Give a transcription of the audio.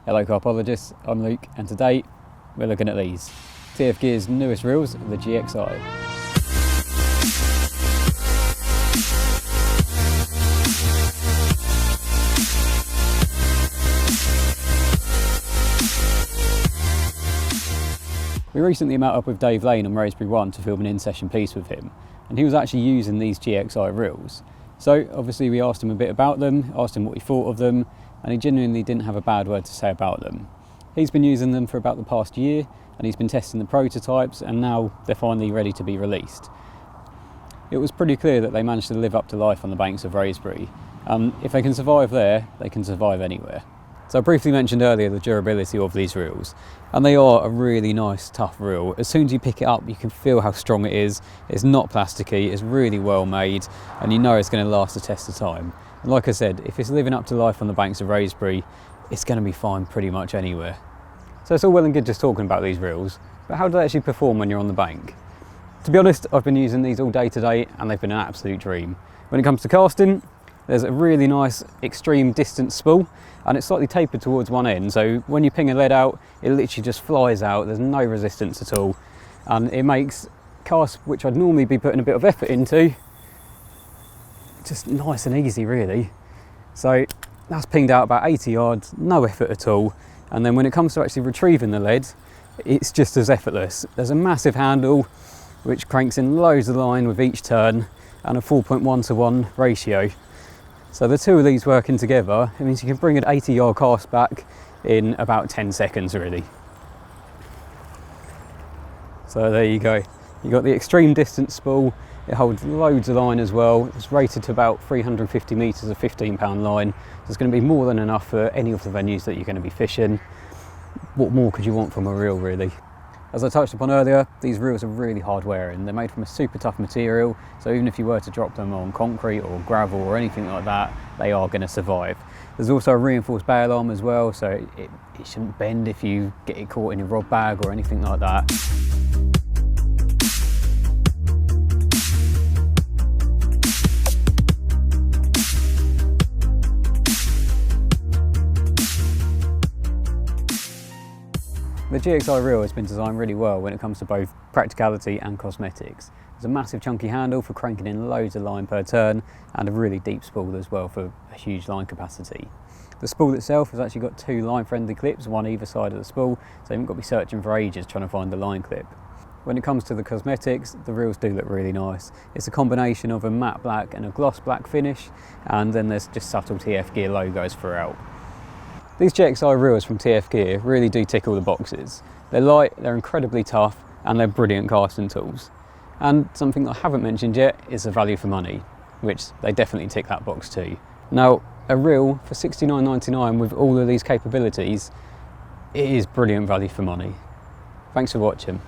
Hello Carpologists, I'm Luke, and today we're looking at these TFGear's newest reels, the GXI. We recently met up with Dave Lane on Rosebery 1 to film an in-session piece with him, and he was actually using these GXI reels. So obviously we asked him a bit about them, asked him what he thought of them, and he genuinely didn't have a bad word to say about them. He's been using them for about the past year, and he's been testing the prototypes, and now they're finally ready to be released. It was pretty clear that they managed to live up to life on the banks of Rosebery. If they can survive there, they can survive anywhere. So I briefly mentioned earlier the durability of these reels, and they are a really nice tough reel. As soon as you pick it up, you can feel how strong it is. It's not plasticky, it's really well made, and you know it's going to last the test of time. And like I said, if it's living up to life on the banks of Rosebery, it's going to be fine pretty much anywhere. So it's all well and good just talking about these reels, but how do they actually perform when you're on the bank? To be honest, I've been using these all day today, and they've been an absolute dream. When it comes to casting, there's a really nice extreme distance spool, and it's slightly tapered towards one end, so when you ping a lead out, it literally just flies out. There's no resistance at all, and it makes casts which I'd normally be putting a bit of effort into just nice and easy, really. So that's pinged out about 80 yards, no effort at all, and then when it comes to actually retrieving the lead, it's just as effortless. There's a massive handle which cranks in loads of line with each turn, and a 4.1 to 1 ratio. So the two of these working together, it means you can bring an 80-yard cast back in about 10 seconds, really. So there you go. You've got the extreme distance spool. It holds loads of line as well. It's rated to about 350 metres of 15-pound line. So it's going to be more than enough for any of the venues that you're going to be fishing. What more could you want from a reel, really? As I touched upon earlier, these reels are really hard wearing. They're made from a super tough material, so even if you were to drop them on concrete or gravel or anything like that, they are going to survive. There's also a reinforced bail arm as well, so it shouldn't bend if you get it caught in your rod bag or anything like that. The GXI reel has been designed really well when it comes to both practicality and cosmetics. There's a massive chunky handle for cranking in loads of line per turn, and a really deep spool as well for a huge line capacity. The spool itself has actually got two line friendly clips, one either side of the spool, so you haven't got to be searching for ages trying to find the line clip. When it comes to the cosmetics, the reels do look really nice. It's a combination of a matte black and a gloss black finish, and then there's just subtle TFGear logos throughout. These GXI reels from TFGear really do tick all the boxes. They're light, they're incredibly tough, and they're brilliant casting tools. And something I haven't mentioned yet is the value for money, which they definitely tick that box too. Now, a reel for $69.99 with all of these capabilities, it is brilliant value for money. Thanks for watching.